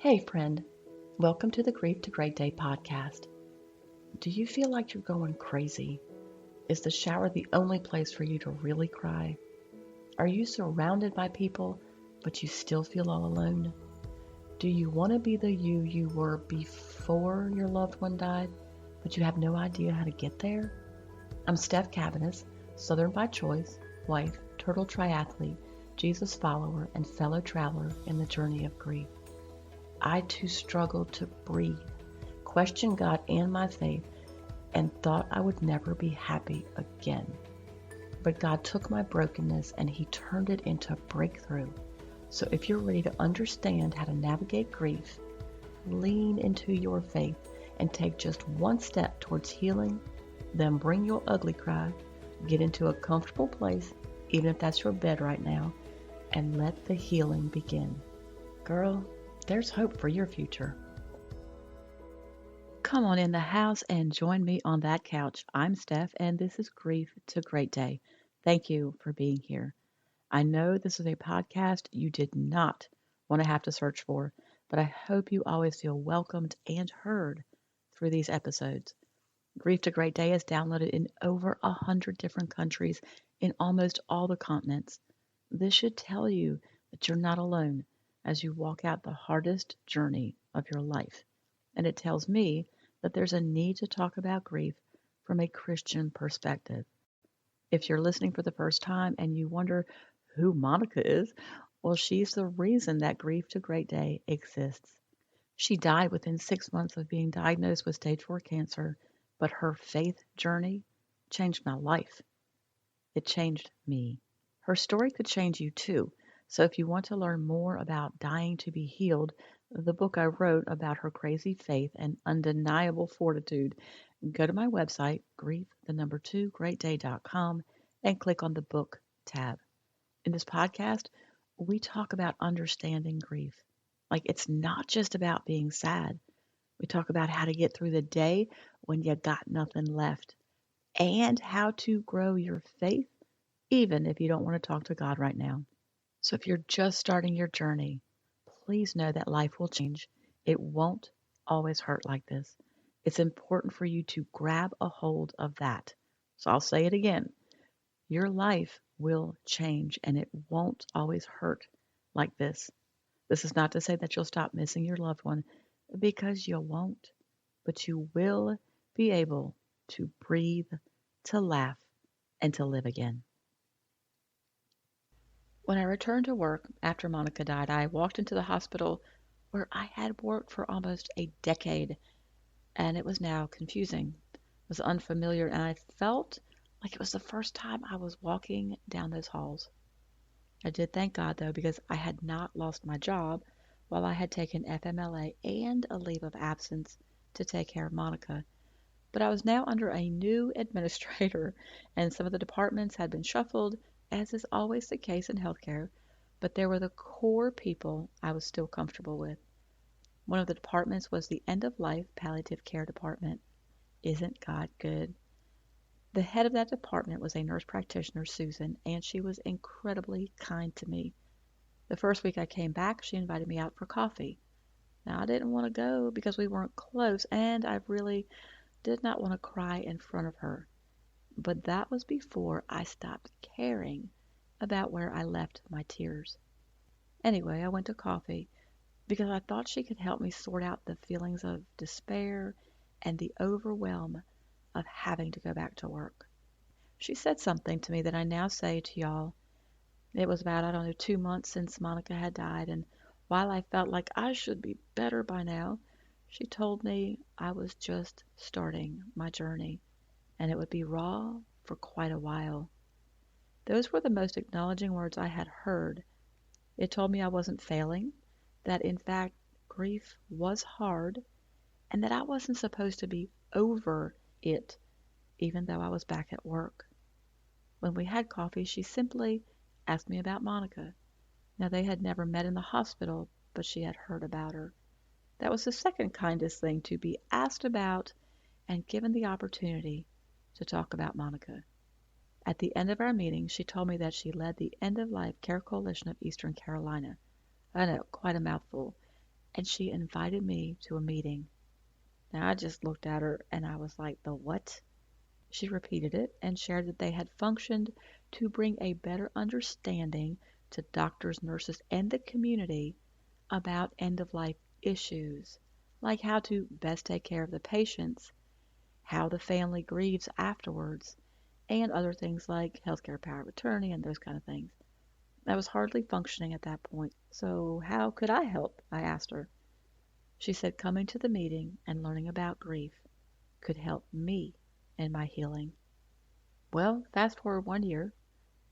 Hey, friend. Welcome to the Grief to Great Day podcast. Do you feel like you're going crazy? Is the shower the only place for you to really cry? Are you surrounded by people, but you still feel all alone? Do you want to be the you were before your loved one died, but you have no idea how to get there? I'm Steph Cabanis, Southern by choice, wife, turtle triathlete, Jesus follower, and fellow traveler in the journey of grief. I too struggled to breathe, questioned God and my faith, and thought I would never be happy again. But God took my brokenness and He turned it into a breakthrough. So if you're ready to understand how to navigate grief, lean into your faith and take just one step towards healing, then bring your ugly cry, get into a comfortable place, even if that's your bed right now, and let the healing begin. Girl, there's hope for your future. Come on in the house and join me on that couch. I'm Steph, and this is Grief to Great Day. Thank you for being here. I know this is a podcast you did not want to have to search for, but I hope you always feel welcomed and heard through these episodes. Grief to Great Day is downloaded in over 100 different countries in almost all the continents. This should tell you that you're not alone as you walk out the hardest journey of your life. And it tells me that there's a need to talk about grief from a Christian perspective. If you're listening for the first time and you wonder who Monica is, well, she's the reason that Grief to Great Day exists. She died within 6 months of being diagnosed with stage 4 cancer, but her faith journey changed my life. It changed me. Her story could change you too. So if you want to learn more about dying to be healed, the book I wrote about her crazy faith and undeniable fortitude, go to my website, grief2greatday.com, and click on the book tab. In this podcast, we talk about understanding grief. Like, it's not just about being sad. We talk about how to get through the day when you got nothing left, and how to grow your faith even if you don't want to talk to God right now. So if you're just starting your journey, please know that life will change. It won't always hurt like this. It's important for you to grab a hold of that. So I'll say it again. Your life will change and it won't always hurt like this. This is not to say that you'll stop missing your loved one, because you won't, but you will be able to breathe, to laugh, and to live again. When I returned to work after Monica died, I walked into the hospital where I had worked for almost a decade, and it was now confusing. It was unfamiliar, and I felt like it was the first time I was walking down those halls. I did thank God, though, because I had not lost my job while I had taken FMLA and a leave of absence to take care of Monica. But I was now under a new administrator, and some of the departments had been shuffled, as is always the case in healthcare, but there were the core people I was still comfortable with. One of the departments was the end-of-life palliative care department. Isn't God good? The head of that department was a nurse practitioner, Susan, and she was incredibly kind to me. The first week I came back, she invited me out for coffee. Now, I didn't want to go because we weren't close, and I really did not want to cry in front of her. But that was before I stopped caring about where I left my tears. Anyway, I went to coffee because I thought she could help me sort out the feelings of despair and the overwhelm of having to go back to work. She said something to me that I now say to y'all. It was about, 2 months since Monica had died, and while I felt like I should be better by now, she told me I was just starting my journey, and it would be raw for quite a while. Those were the most acknowledging words I had heard. It told me I wasn't failing, that in fact grief was hard, and that I wasn't supposed to be over it, even though I was back at work. When we had coffee, she simply asked me about Monica. Now, they had never met in the hospital, but she had heard about her. That was the second kindest thing, to be asked about and given the opportunity to talk about Monica. At the end of our meeting, she told me that she led the End of Life Care Coalition of Eastern Carolina. I know, quite a mouthful. and she invited me to a meeting. Now, I just looked at her and I was like, the what? She repeated it and shared that they had functioned to bring a better understanding to doctors, nurses, and the community about end of life issues, like how to best take care of the patients, how the family grieves afterwards, and other things like healthcare power of attorney and those kind of things. I was hardly functioning at that point, so how could I help? I asked her. She said coming to the meeting and learning about grief could help me in my healing. Well, fast forward 1 year,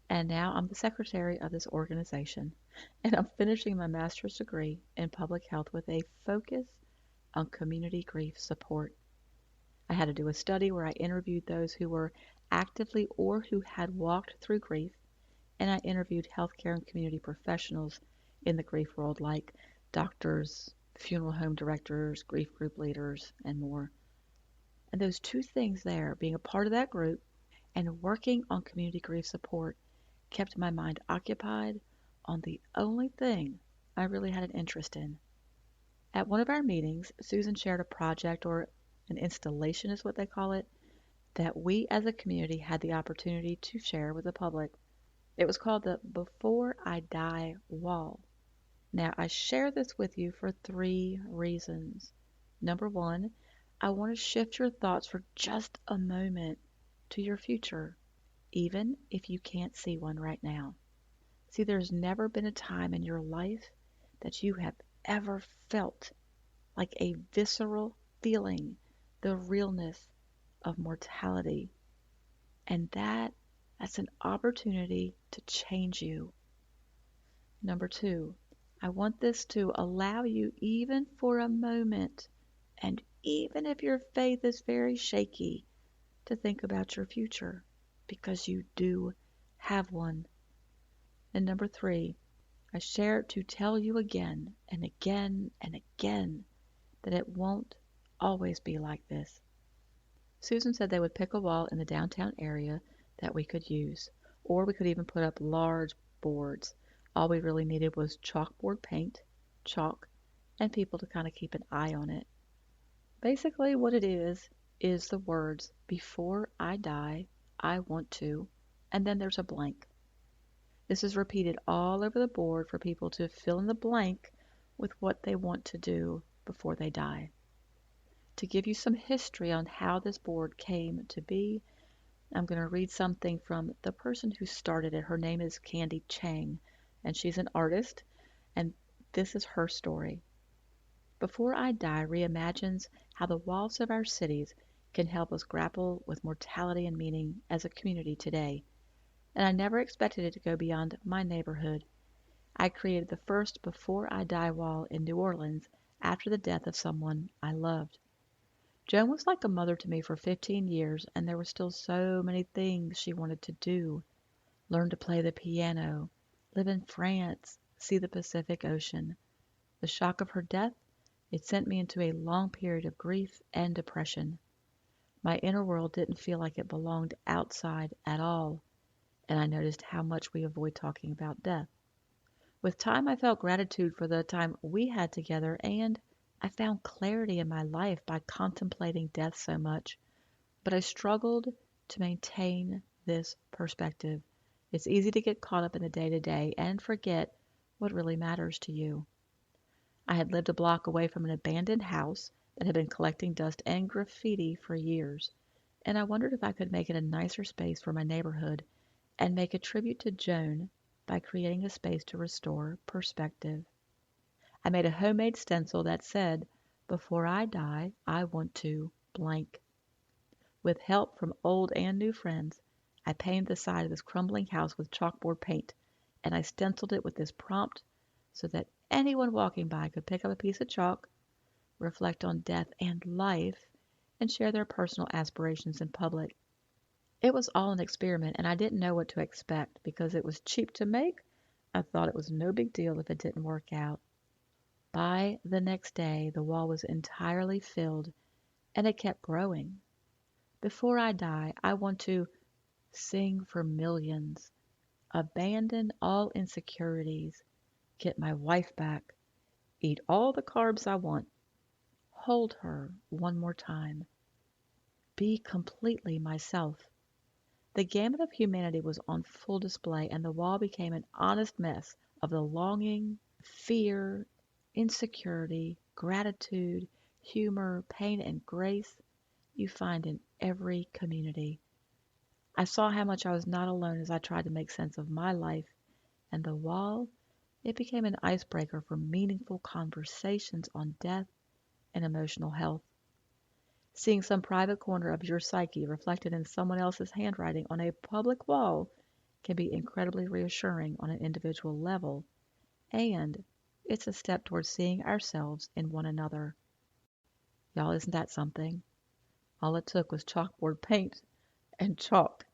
and now I'm the secretary of this organization, and I'm finishing my master's degree in public health with a focus on community grief support. I had to do a study where I interviewed those who were actively or who had walked through grief, and I interviewed healthcare and community professionals in the grief world, like doctors, funeral home directors, grief group leaders, and more. And those two things there, being a part of that group and working on community grief support, kept my mind occupied on the only thing I really had an interest in. At one of our meetings, Susan shared a project, or an installation is what they call it, that we as a community had the opportunity to share with the public. It was called the Before I Die wall. Now, I share this with you for three reasons. Number one, I want to shift your thoughts for just a moment to your future, even if you can't see one right now. See, there's never been a time in your life that you have ever felt like a visceral feeling, the realness of mortality. And that's an opportunity to change you. Number two, I want this to allow you, even for a moment, and even if your faith is very shaky, to think about your future, because you do have one. And number three, I share to tell you again and again and again that it won't always be like this. Susan said they would pick a wall in the downtown area that we could use, or we could even put up large boards. All we really needed was chalkboard paint, chalk, and people to kind of keep an eye on it. Basically, what it is the words, "Before I die, I want to," and then there's a blank. This is repeated all over the board for people to fill in the blank with what they want to do before they die. To give you some history on how this board came to be, I'm going to read something from the person who started it. Her name is Chang, and she's an artist, and this is her story. Before I Die reimagines how the walls of our cities can help us grapple with mortality and meaning as a community today. And I never expected it to go beyond my neighborhood. I created the first Before I Die wall in New Orleans after the death of someone I loved. Joan was like a mother to me for 15 years, and there were still so many things she wanted to do. Learn to play the piano, live in France, see the Pacific Ocean. The shock of her death, it sent me into a long period of grief and depression. My inner world didn't feel like it belonged outside at all, and I noticed how much we avoid talking about death. With time, I felt gratitude for the time we had together, and I found clarity in my life by contemplating death so much. But I struggled to maintain this perspective. It's easy to get caught up in the day to day and forget what really matters to you. I had lived a block away from an abandoned house that had been collecting dust and graffiti for years, and I wondered if I could make it a nicer space for my neighborhood and make a tribute to Joan by creating a space to restore perspective. I made a homemade stencil that said, "Before I die, I want to blank." With help from old and new friends, I painted the side of this crumbling house with chalkboard paint, and I stenciled it with this prompt so that anyone walking by could pick up a piece of chalk, reflect on death and life, and share their personal aspirations in public. It was all an experiment, and I didn't know what to expect. Because it was cheap to make, I thought it was no big deal if it didn't work out. By the next day, the wall was entirely filled, and it kept growing. Before I die, I want to sing for millions, abandon all insecurities, get my wife back, Eat all the carbs I want. Hold her one more time. Be completely myself. The gamut of humanity was on full display, and the wall became an honest mess of the longing, fear, insecurity, gratitude, humor, pain, and grace you find in every community. I saw how much I was not alone as I tried to make sense of my life, and the wall, it became an icebreaker for meaningful conversations on death and emotional health. Seeing some private corner of your psyche reflected in someone else's handwriting on a public wall can be incredibly reassuring on an individual level, and it's a step towards seeing ourselves in one another. Y'all, isn't that something? All it took was chalkboard paint and chalk,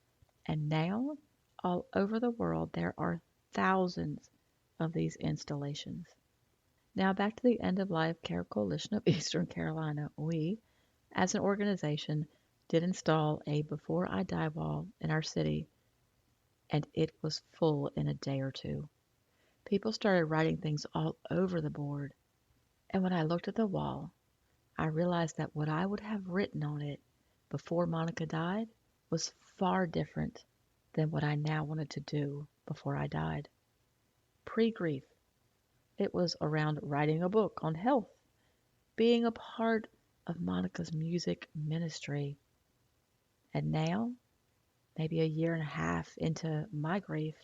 and now all over the world there are thousands of these installations. Now back to the End of Life Care Coalition of Eastern Carolina. We, as an organization, did install a Before I Die wall in our city, and it was full in a day or two. People started writing things all over the board, and when I looked at the wall, I realized that what I would have written on it before Monica died was far different than what I now wanted to do before I died. Pre-grief, it was around writing a book on health, being a part of Monica's music ministry. And now, maybe a year and a half into my grief,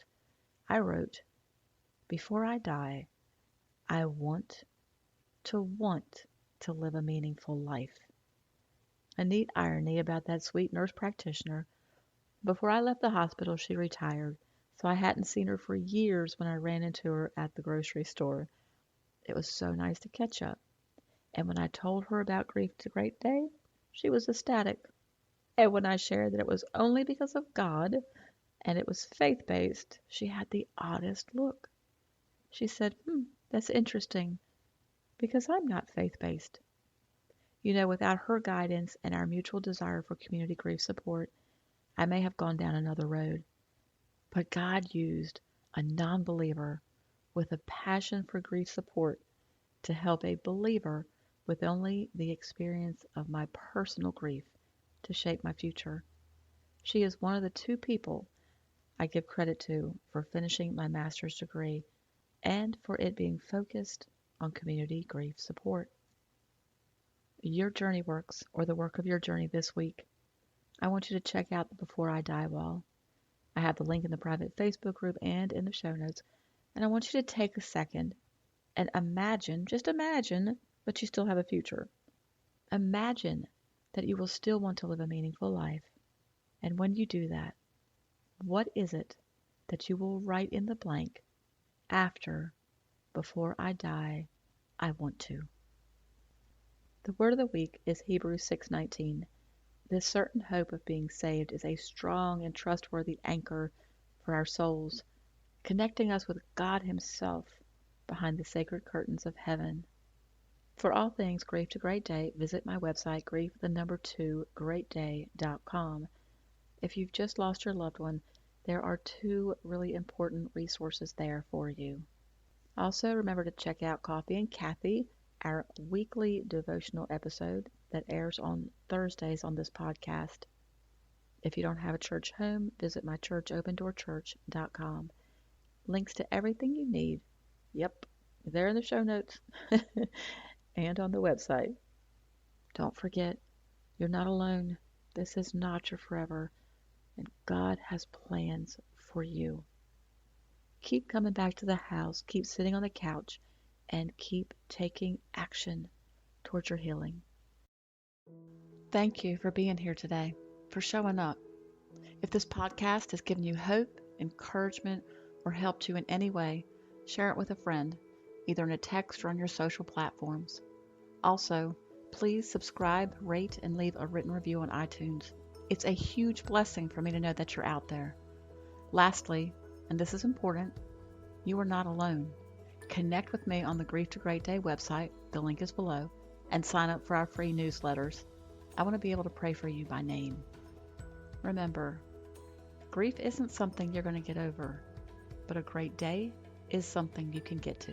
I wrote, before I die, I want to live a meaningful life. A neat irony about that sweet nurse practitioner. Before I left the hospital, she retired, so I hadn't seen her for years when I ran into her at the grocery store. It was so nice to catch up. And when I told her about Grief to Great Day, she was ecstatic. And when I shared that it was only because of God and it was faith-based, she had the oddest look. She said, that's interesting, because I'm not faith-based. Without her guidance and our mutual desire for community grief support, I may have gone down another road. But God used a non-believer with a passion for grief support to help a believer with only the experience of my personal grief to shape my future. She is one of the two people I give credit to for finishing my master's degree and for it being focused on community grief support. Your journey works, or the work of your journey this week. I want you to check out the Before I Die wall. I have the link in the private Facebook group and in the show notes, and I want you to take a second and imagine, just imagine, that you still have a future. Imagine that you will still want to live a meaningful life. And when you do that, what is it that you will write in the blank after, before I die, I want to? The word of the week is Hebrews 6:19. This certain hope of being saved is a strong and trustworthy anchor for our souls, connecting us with God Himself behind the sacred curtains of heaven. For all things Grief to Great Day, visit my website, grief2greatday.com. If you've just lost your loved one, there are two really important resources there for you. Also, remember to check out Coffee and Kathy, our weekly devotional episode that airs on Thursdays on this podcast. If you don't have a church home, visit my church, opendoorchurch.com. Links to everything you need, yep, they're in the show notes and on the website. Don't forget, you're not alone. This is not your forever, and God has plans for you. Keep coming back to the house, keep sitting on the couch, and keep taking action towards your healing. Thank you for being here today, for showing up. If this podcast has given you hope, encouragement, or helped you in any way, share it with a friend, either in a text or on your social platforms. Also, please subscribe, rate, and leave a written review on iTunes. It's a huge blessing for me to know that you're out there. Lastly, and this is important, you are not alone. Connect with me on the Grief to Great Day website, the link is below, and sign up for our free newsletters. I want to be able to pray for you by name. Remember, grief isn't something you're going to get over, but a great day is something you can get to.